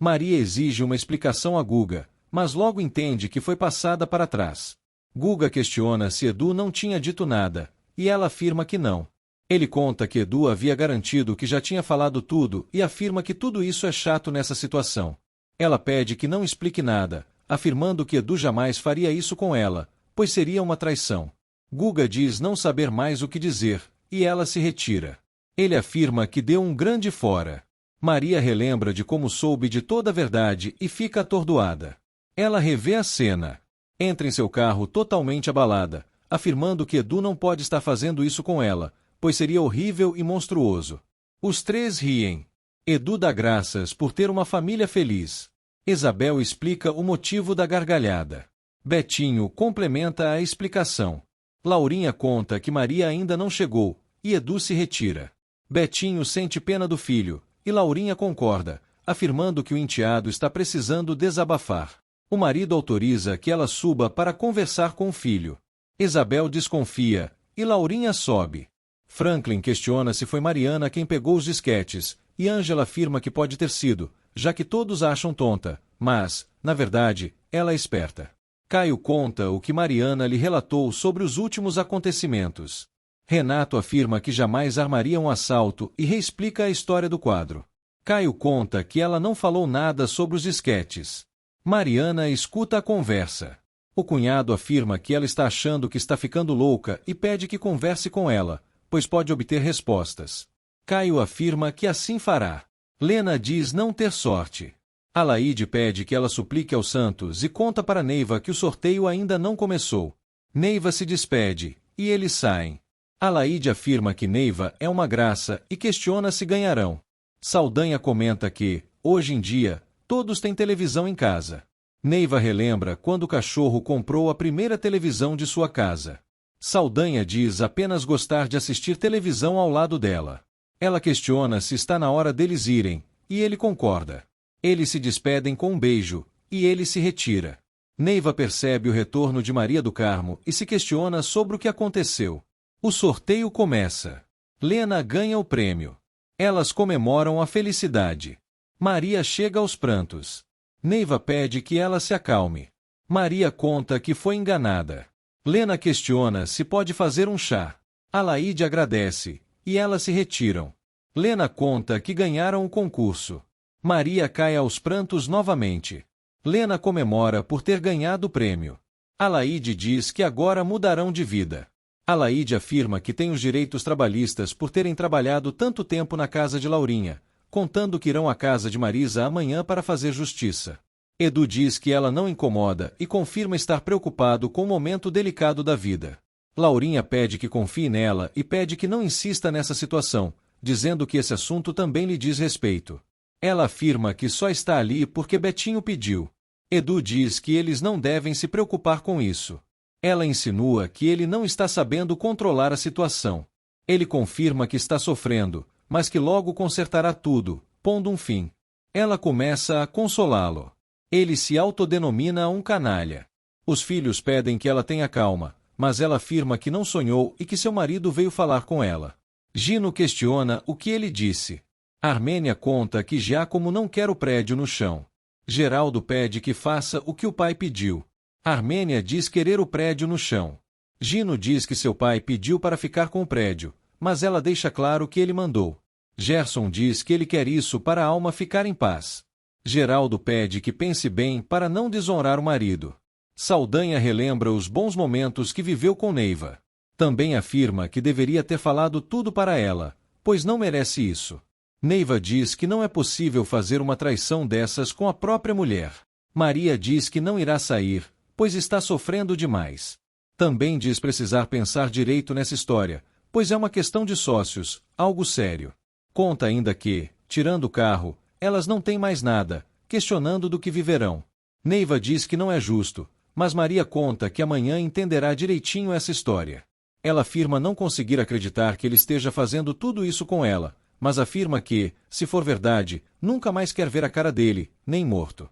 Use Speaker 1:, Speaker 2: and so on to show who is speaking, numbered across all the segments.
Speaker 1: Maria exige uma explicação a Guga, mas logo entende que foi passada para trás. Guga questiona se Edu não tinha dito nada, e ela afirma que não. Ele conta que Edu havia garantido que já tinha falado tudo e afirma que tudo isso é chato nessa situação. Ela pede que não explique nada, afirmando que Edu jamais faria isso com ela, pois seria uma traição. Guga diz não saber mais o que dizer, e ela se retira. Ele afirma que deu um grande fora. Maria relembra de como soube de toda a verdade e fica atordoada. Ela revê a cena. Entra em seu carro totalmente abalada, afirmando que Edu não pode estar fazendo isso com ela, pois seria horrível e monstruoso. Os três riem. Edu dá graças por ter uma família feliz. Isabel explica o motivo da gargalhada. Betinho complementa a explicação. Laurinha conta que Maria ainda não chegou, e Edu se retira. Betinho sente pena do filho, e Laurinha concorda, afirmando que o enteado está precisando desabafar. O marido autoriza que ela suba para conversar com o filho. Isabel desconfia, e Laurinha sobe. Franklin questiona se foi Mariana quem pegou os disquetes, e Ângela afirma que pode ter sido, já que todos a acham tonta, mas, na verdade, ela é esperta. Caio conta o que Mariana lhe relatou sobre os últimos acontecimentos. Renato afirma que jamais armaria um assalto e reexplica a história do quadro. Caio conta que ela não falou nada sobre os disquetes. Mariana escuta a conversa. O cunhado afirma que ela está achando que está ficando louca e pede que converse com ela, pois pode obter respostas. Caio afirma que assim fará. Lena diz não ter sorte. Alaide pede que ela suplique aos santos e conta para Neiva que o sorteio ainda não começou. Neiva se despede, e eles saem. Alaide afirma que Neiva é uma graça e questiona se ganharão. Saldanha comenta que, hoje em dia, todos têm televisão em casa. Neiva relembra quando o cachorro comprou a primeira televisão de sua casa. Saldanha diz apenas gostar de assistir televisão ao lado dela. Ela questiona se está na hora deles irem, e ele concorda. Eles se despedem com um beijo, e ele se retira. Neiva percebe o retorno de Maria do Carmo e se questiona sobre o que aconteceu. O sorteio começa. Lena ganha o prêmio. Elas comemoram a felicidade. Maria chega aos prantos. Neiva pede que ela se acalme. Maria conta que foi enganada. Lena questiona se pode fazer um chá. Alaide agradece, e elas se retiram. Lena conta que ganharam o concurso. Maria cai aos prantos novamente. Lena comemora por ter ganhado o prêmio. Alaide diz que agora mudarão de vida. Alaide afirma que tem os direitos trabalhistas por terem trabalhado tanto tempo na casa de Laurinha, contando que irão à casa de Marisa amanhã para fazer justiça. Edu diz que ela não incomoda e confirma estar preocupado com o momento delicado da vida. Laurinha pede que confie nela e pede que não insista nessa situação, dizendo que esse assunto também lhe diz respeito. Ela afirma que só está ali porque Betinho pediu. Edu diz que eles não devem se preocupar com isso. Ela insinua que ele não está sabendo controlar a situação. Ele confirma que está sofrendo, mas que logo consertará tudo, pondo um fim. Ela começa a consolá-lo. Ele se autodenomina um canalha. Os filhos pedem que ela tenha calma, mas ela afirma que não sonhou e que seu marido veio falar com ela. Gino questiona o que ele disse. Armênia conta que Giacomo não quer o prédio no chão. Geraldo pede que faça o que o pai pediu. Armênia diz querer o prédio no chão. Gino diz que seu pai pediu para ficar com o prédio, mas ela deixa claro que ele mandou. Gerson diz que ele quer isso para a alma ficar em paz. Geraldo pede que pense bem para não desonrar o marido. Saldanha relembra os bons momentos que viveu com Neiva. Também afirma que deveria ter falado tudo para ela, pois não merece isso. Neiva diz que não é possível fazer uma traição dessas com a própria mulher. Maria diz que não irá sair, pois está sofrendo demais. Também diz precisar pensar direito nessa história, pois é uma questão de sócios, algo sério. Conta ainda que, tirando o carro, elas não têm mais nada, questionando do que viverão. Neiva diz que não é justo, mas Maria conta que amanhã entenderá direitinho essa história. Ela afirma não conseguir acreditar que ele esteja fazendo tudo isso com ela, mas afirma que, se for verdade, nunca mais quer ver a cara dele, nem morto.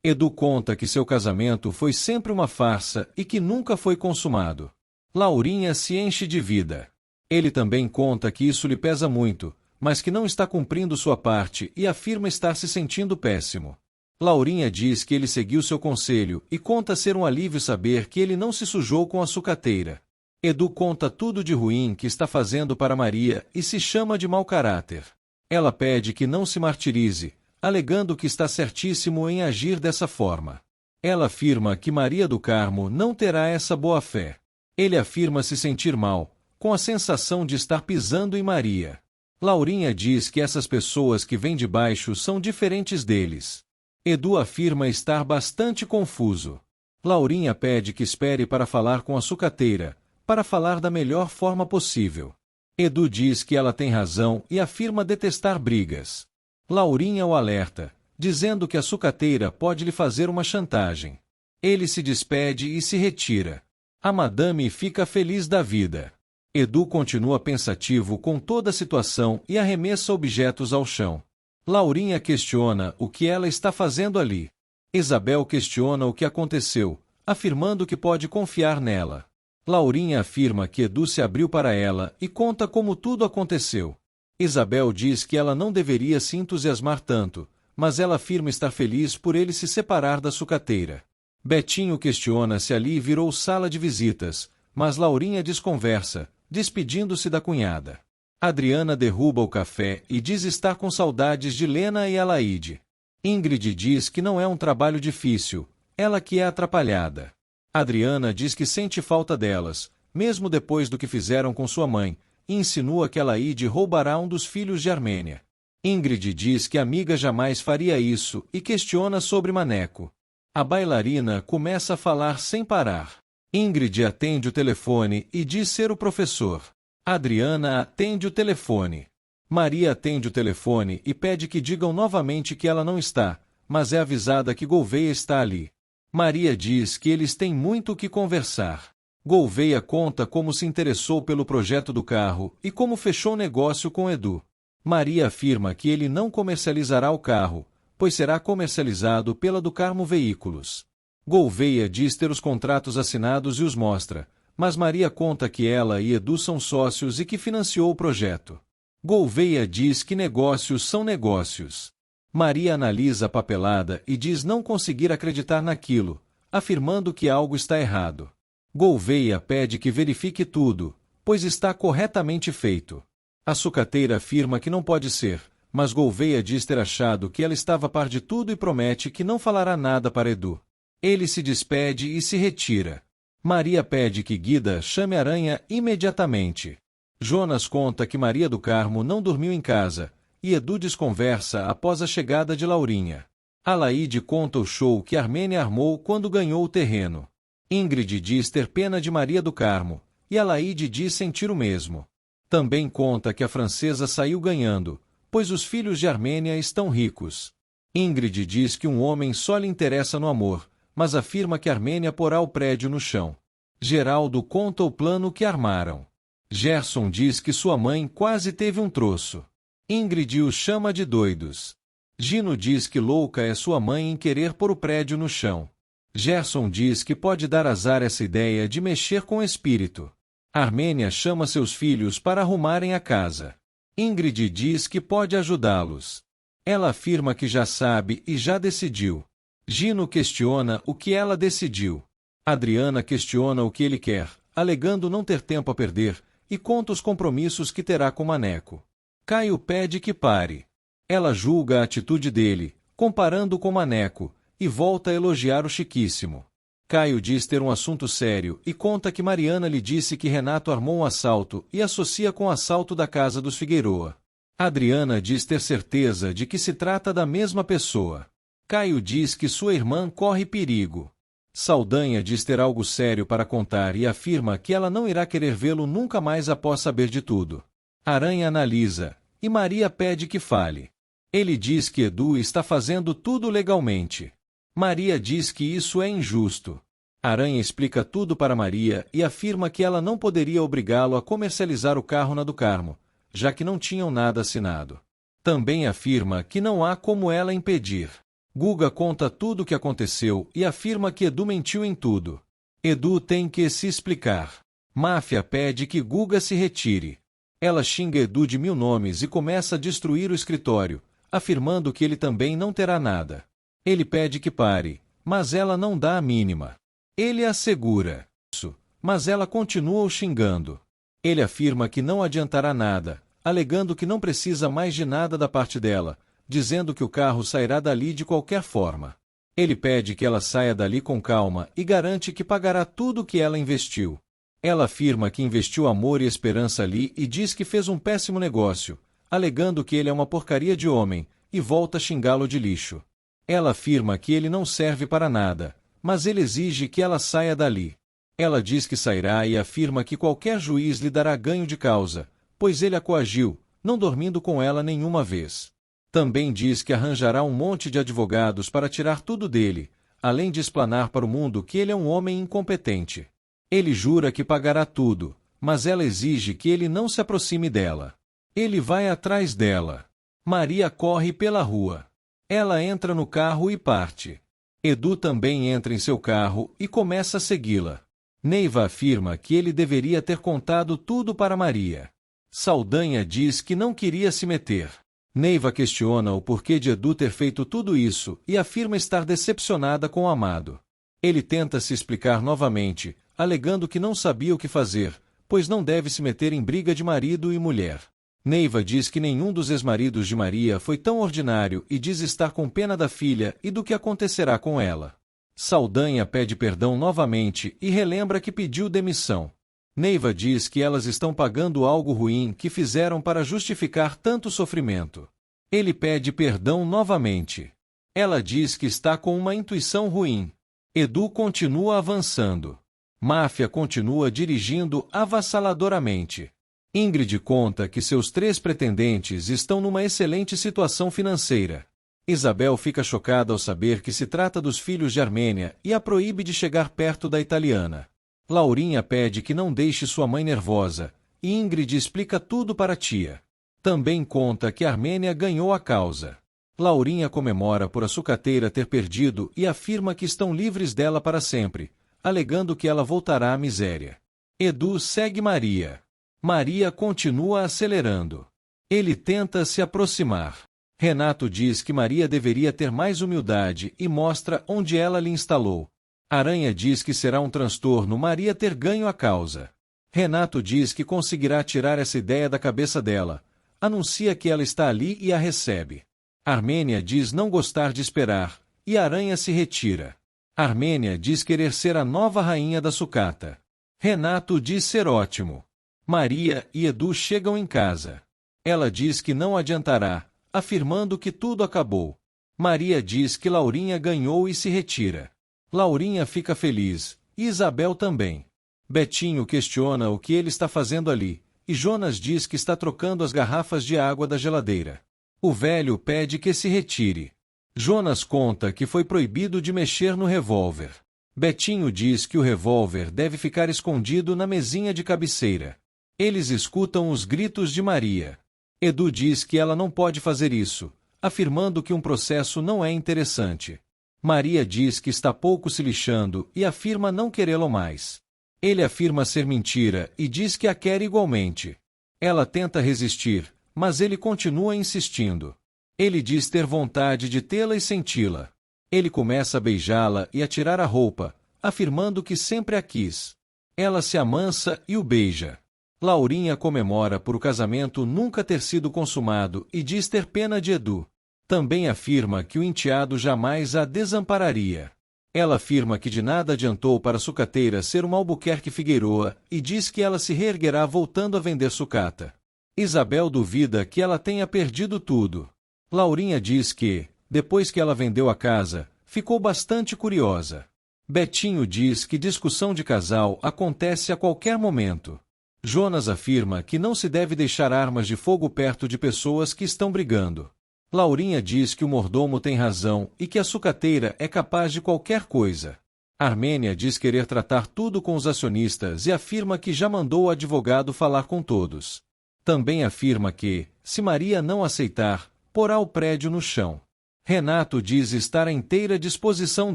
Speaker 1: Edu conta que seu casamento foi sempre uma farsa e que nunca foi consumado. Laurinha se enche de vida. Ele também conta que isso lhe pesa muito, mas que não está cumprindo sua parte e afirma estar se sentindo péssimo. Laurinha diz que ele seguiu seu conselho e conta ser um alívio saber que ele não se sujou com a sucateira. Edu conta tudo de ruim que está fazendo para Maria e se chama de mau caráter. Ela pede que não se martirize, alegando que está certíssimo em agir dessa forma. Ela afirma que Maria do Carmo não terá essa boa-fé. Ele afirma se sentir mal, com a sensação de estar pisando em Maria. Laurinha diz que essas pessoas que vêm de baixo são diferentes deles. Edu afirma estar bastante confuso. Laurinha pede que espere para falar com a sucateira, para falar da melhor forma possível. Edu diz que ela tem razão e afirma detestar brigas. Laurinha o alerta, dizendo que a sucateira pode lhe fazer uma chantagem. Ele se despede e se retira. A madame fica feliz da vida. Edu continua pensativo com toda a situação e arremessa objetos ao chão. Laurinha questiona o que ela está fazendo ali. Isabel questiona o que aconteceu, afirmando que pode confiar nela. Laurinha afirma que Edu se abriu para ela e conta como tudo aconteceu. Isabel diz que ela não deveria se entusiasmar tanto, mas ela afirma estar feliz por ele se separar da sucateira. Betinho questiona se ali virou sala de visitas, mas Laurinha desconversa, despedindo-se da cunhada. Adriana derruba o café e diz estar com saudades de Lena e Alaide. Ingrid diz que não é um trabalho difícil, ela que é atrapalhada. Adriana diz que sente falta delas, mesmo depois do que fizeram com sua mãe, e insinua que Alaide roubará um dos filhos de Armênia. Ingrid diz que a amiga jamais faria isso e questiona sobre Maneco. A bailarina começa a falar sem parar. Ingrid atende o telefone e diz ser o professor. Adriana atende o telefone. Maria atende o telefone e pede que digam novamente que ela não está, mas é avisada que Gouveia está ali. Maria diz que eles têm muito o que conversar. Gouveia conta como se interessou pelo projeto do carro e como fechou negócio com Edu. Maria afirma que ele não comercializará o carro, pois será comercializado pela do Carmo Veículos. Gouveia diz ter os contratos assinados e os mostra, mas Maria conta que ela e Edu são sócios e que financiou o projeto. Gouveia diz que negócios são negócios. Maria analisa a papelada e diz não conseguir acreditar naquilo, afirmando que algo está errado. Gouveia pede que verifique tudo, pois está corretamente feito. A sucateira afirma que não pode ser, mas Gouveia diz ter achado que ela estava a par de tudo e promete que não falará nada para Edu. Ele se despede e se retira. Maria pede que Guida chame Aranha imediatamente. Jonas conta que Maria do Carmo não dormiu em casa, e Edu desconversa após a chegada de Laurinha. Alaide conta o show que Armênia armou quando ganhou o terreno. Ingrid diz ter pena de Maria do Carmo, e Alaide diz sentir o mesmo. Também conta que a francesa saiu ganhando, pois os filhos de Armênia estão ricos. Ingrid diz que um homem só lhe interessa no amor, mas afirma que Armênia porá o prédio no chão. Geraldo conta o plano que armaram. Gerson diz que sua mãe quase teve um troço. Ingrid os chama de doidos. Gino diz que louca é sua mãe em querer pôr o prédio no chão. Gerson diz que pode dar azar essa ideia de mexer com o espírito. Armênia chama seus filhos para arrumarem a casa. Ingrid diz que pode ajudá-los. Ela afirma que já sabe e já decidiu. Gino questiona o que ela decidiu. Adriana questiona o que ele quer, alegando não ter tempo a perder, e conta os compromissos que terá com Maneco. Caio pede que pare. Ela julga a atitude dele, comparando com Maneco, e volta a elogiar o chiquíssimo. Caio diz ter um assunto sério e conta que Mariana lhe disse que Renato armou um assalto e associa com o assalto da casa dos Figueroa. Adriana diz ter certeza de que se trata da mesma pessoa. Caio diz que sua irmã corre perigo. Saldanha diz ter algo sério para contar e afirma que ela não irá querer vê-lo nunca mais após saber de tudo. Aranha analisa, e Maria pede que fale. Ele diz que Edu está fazendo tudo legalmente. Maria diz que isso é injusto. Aranha explica tudo para Maria e afirma que ela não poderia obrigá-lo a comercializar o carro na do Carmo, já que não tinham nada assinado. Também afirma que não há como ela impedir. Guga conta tudo o que aconteceu e afirma que Edu mentiu em tudo. Edu tem que se explicar. Máfia pede que Guga se retire. Ela xinga Edu de 1000 nomes e começa a destruir o escritório, afirmando que ele também não terá nada. Ele pede que pare, mas ela não dá a mínima. Ele assegura isso, mas ela continua o xingando. Ele afirma que não adiantará nada, alegando que não precisa mais de nada da parte dela, dizendo que o carro sairá dali de qualquer forma. Ele pede que ela saia dali com calma e garante que pagará tudo o que ela investiu. Ela afirma que investiu amor e esperança ali e diz que fez um péssimo negócio, alegando que ele é uma porcaria de homem, e volta a xingá-lo de lixo. Ela afirma que ele não serve para nada, mas ele exige que ela saia dali. Ela diz que sairá e afirma que qualquer juiz lhe dará ganho de causa, pois ele a coagiu, não dormindo com ela nenhuma vez. Também diz que arranjará um monte de advogados para tirar tudo dele, além de explanar para o mundo que ele é um homem incompetente. Ele jura que pagará tudo, mas ela exige que ele não se aproxime dela. Ele vai atrás dela. Maria corre pela rua. Ela entra no carro e parte. Edu também entra em seu carro e começa a segui-la. Neiva afirma que ele deveria ter contado tudo para Maria. Saldanha diz que não queria se meter. Neiva questiona o porquê de Edu ter feito tudo isso e afirma estar decepcionada com o amado. Ele tenta se explicar novamente, alegando que não sabia o que fazer, pois não deve se meter em briga de marido e mulher. Neiva diz que nenhum dos ex-maridos de Maria foi tão ordinário e diz estar com pena da filha e do que acontecerá com ela. Saldanha pede perdão novamente e relembra que pediu demissão. Neiva diz que elas estão pagando algo ruim que fizeram para justificar tanto sofrimento. Ele pede perdão novamente. Ela diz que está com uma intuição ruim. Edu continua avançando. Máfia continua dirigindo avassaladoramente. Ingrid conta que seus 3 pretendentes estão numa excelente situação financeira. Isabel fica chocada ao saber que se trata dos filhos de Armênia e a proíbe de chegar perto da italiana. Laurinha pede que não deixe sua mãe nervosa, e Ingrid explica tudo para a tia. Também conta que Armênia ganhou a causa. Laurinha comemora por a sucateira ter perdido e afirma que estão livres dela para sempre, alegando que ela voltará à miséria. Edu segue Maria. Maria continua acelerando. Ele tenta se aproximar. Renato diz que Maria deveria ter mais humildade e mostra onde ela lhe instalou. Aranha diz que será um transtorno Maria ter ganho a causa. Renato diz que conseguirá tirar essa ideia da cabeça dela. Anuncia que ela está ali e a recebe. Armênia diz não gostar de esperar, e Aranha se retira. Armênia diz querer ser a nova rainha da sucata. Renato diz ser ótimo. Maria e Edu chegam em casa. Ela diz que não adiantará, afirmando que tudo acabou. Maria diz que Laurinha ganhou e se retira. Laurinha fica feliz, e Isabel também. Betinho questiona o que ele está fazendo ali, e Jonas diz que está trocando as garrafas de água da geladeira. O velho pede que se retire. Jonas conta que foi proibido de mexer no revólver. Betinho diz que o revólver deve ficar escondido na mesinha de cabeceira. Eles escutam os gritos de Maria. Edu diz que ela não pode fazer isso, afirmando que um processo não é interessante. Maria diz que está pouco se lixando e afirma não querê-lo mais. Ele afirma ser mentira e diz que a quer igualmente. Ela tenta resistir, mas ele continua insistindo. Ele diz ter vontade de tê-la e senti-la. Ele começa a beijá-la e a tirar a roupa, afirmando que sempre a quis. Ela se amansa e o beija. Laurinha comemora por o casamento nunca ter sido consumado e diz ter pena de Edu. Também afirma que o enteado jamais a desampararia. Ela afirma que de nada adiantou para a sucateira ser uma Albuquerque Figueroa e diz que ela se reerguerá voltando a vender sucata. Isabel duvida que ela tenha perdido tudo. Laurinha diz que, depois que ela vendeu a casa, ficou bastante curiosa. Betinho diz que discussão de casal acontece a qualquer momento. Jonas afirma que não se deve deixar armas de fogo perto de pessoas que estão brigando. Laurinha diz que o mordomo tem razão e que a sucateira é capaz de qualquer coisa. Armênia diz querer tratar tudo com os acionistas e afirma que já mandou o advogado falar com todos. Também afirma que, se Maria não aceitar, porá o prédio no chão. Renato diz estar à inteira disposição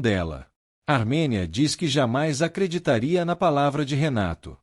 Speaker 1: dela. Armênia diz que jamais acreditaria na palavra de Renato.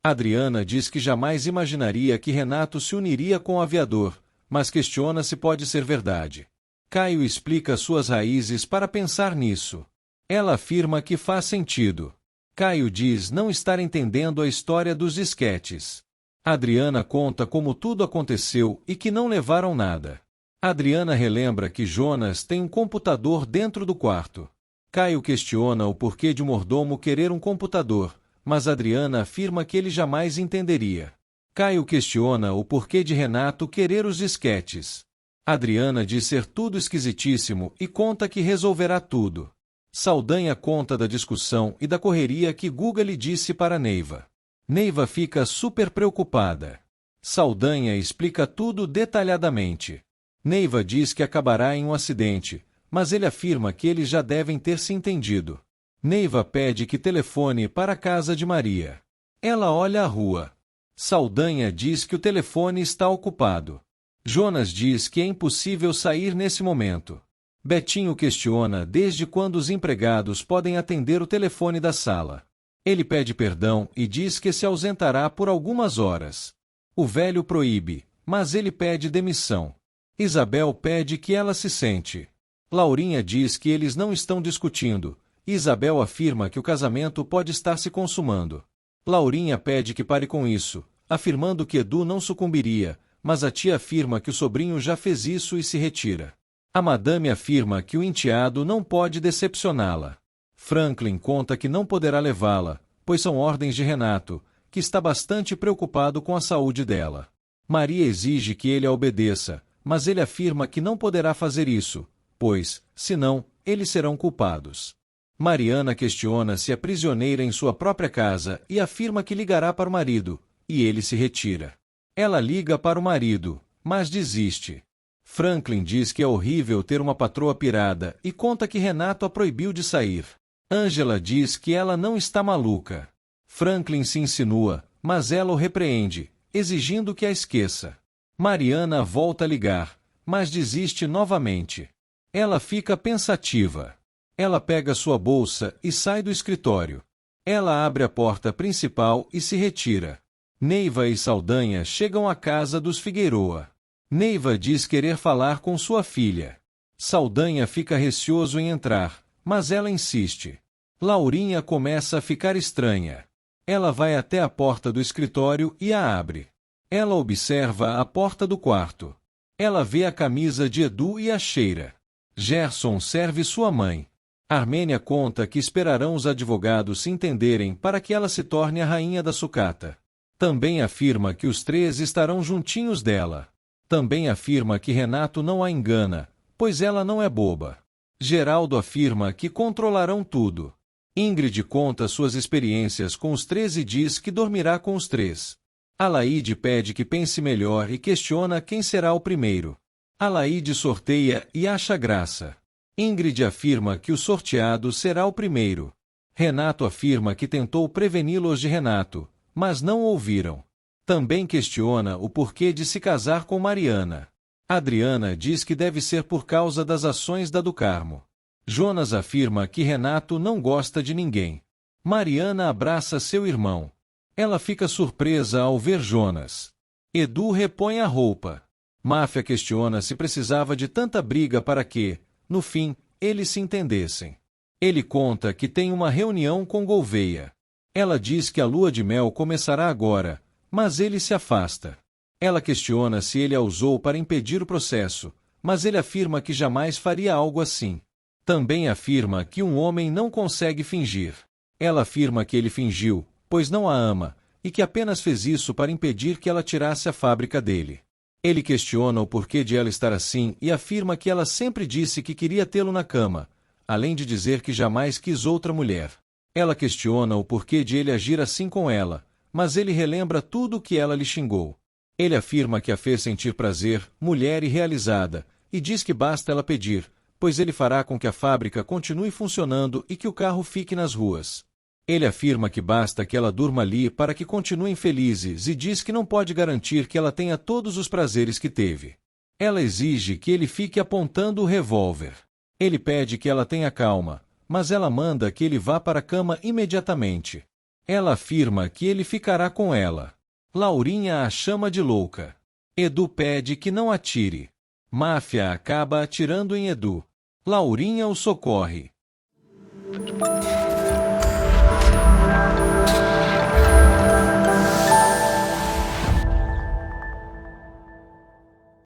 Speaker 1: Adriana diz que jamais imaginaria que Renato se uniria com o aviador, mas questiona se pode ser verdade. Caio explica suas raízes para pensar nisso. Ela afirma que faz sentido. Caio diz não estar entendendo a história dos disquetes. Adriana conta como tudo aconteceu e que não levaram nada. Adriana relembra que Jonas tem um computador dentro do quarto. Caio questiona o porquê de o mordomo querer um computador, mas Adriana afirma que ele jamais entenderia. Caio questiona o porquê de Renato querer os disquetes. Adriana diz ser tudo esquisitíssimo e conta que resolverá tudo. Saldanha conta da discussão e da correria que Guga lhe disse para Neiva. Neiva fica super preocupada. Saldanha explica tudo detalhadamente. Neiva diz que acabará em um acidente, mas ele afirma que eles já devem ter se entendido. Neiva pede que telefone para a casa de Maria. Ela olha a rua. Saldanha diz que o telefone está ocupado. Jonas diz que é impossível sair nesse momento. Betinho questiona desde quando os empregados podem atender o telefone da sala. Ele pede perdão e diz que se ausentará por algumas horas. O velho proíbe, mas ele pede demissão. Isabel pede que ela se sente. Laurinha diz que eles não estão discutindo. Isabel afirma que o casamento pode estar se consumando. Laurinha pede que pare com isso, afirmando que Edu não sucumbiria, mas a tia afirma que o sobrinho já fez isso e se retira. A madame afirma que o enteado não pode decepcioná-la. Franklin conta que não poderá levá-la, pois são ordens de Renato, que está bastante preocupado com a saúde dela. Maria exige que ele a obedeça, mas ele afirma que não poderá fazer isso, pois, senão, eles serão culpados. Mariana questiona se é prisioneira em sua própria casa e afirma que ligará para o marido, e ele se retira. Ela liga para o marido, mas desiste. Franklin diz que é horrível ter uma patroa pirada e conta que Renato a proibiu de sair. Angela diz que ela não está maluca. Franklin se insinua, mas ela o repreende, exigindo que a esqueça. Mariana volta a ligar, mas desiste novamente. Ela fica pensativa. Ela pega sua bolsa e sai do escritório. Ela abre a porta principal e se retira. Neiva e Saldanha chegam à casa dos Figueroa. Neiva diz querer falar com sua filha. Saldanha fica receoso em entrar, mas ela insiste. Laurinha começa a ficar estranha. Ela vai até a porta do escritório e a abre. Ela observa a porta do quarto. Ela vê a camisa de Edu e a cheira. Gerson serve sua mãe. Armênia conta que esperarão os advogados se entenderem para que ela se torne a rainha da sucata. Também afirma que os três estarão juntinhos dela. Também afirma que Renato não a engana, pois ela não é boba. Geraldo afirma que controlarão tudo. Ingrid conta suas experiências com os três e diz que dormirá com os três. Alaide pede que pense melhor e questiona quem será o primeiro. Alaide sorteia e acha graça. Ingrid afirma que o sorteado será o primeiro. Renato afirma que tentou preveni-los de Renato, mas não ouviram. Também questiona o porquê de se casar com Mariana. Adriana diz que deve ser por causa das ações da do Carmo. Jonas afirma que Renato não gosta de ninguém. Mariana abraça seu irmão. Ela fica surpresa ao ver Jonas. Edu repõe a roupa. Máfia questiona se precisava de tanta briga para que, no fim, eles se entendessem. Ele conta que tem uma reunião com Gouveia. Ela diz que a lua de mel começará agora, mas ele se afasta. Ela questiona se ele a usou para impedir o processo, mas ele afirma que jamais faria algo assim. Também afirma que um homem não consegue fingir. Ela afirma que ele fingiu, pois não a ama, e que apenas fez isso para impedir que ela tirasse a fábrica dele. Ele questiona o porquê de ela estar assim e afirma que ela sempre disse que queria tê-lo na cama, além de dizer que jamais quis outra mulher. Ela questiona o porquê de ele agir assim com ela, mas ele relembra tudo o que ela lhe xingou. Ele afirma que a fez sentir prazer, mulher e realizada, e diz que basta ela pedir, pois ele fará com que a fábrica continue funcionando e que o carro fique nas ruas. Ele afirma que basta que ela durma ali para que continuem felizes e diz que não pode garantir que ela tenha todos os prazeres que teve. Ela exige que ele fique apontando o revólver. Ele pede que ela tenha calma, mas ela manda que ele vá para a cama imediatamente. Ela afirma que ele ficará com ela. Laurinha a chama de louca. Edu pede que não atire. Máfia acaba atirando em Edu. Laurinha o socorre.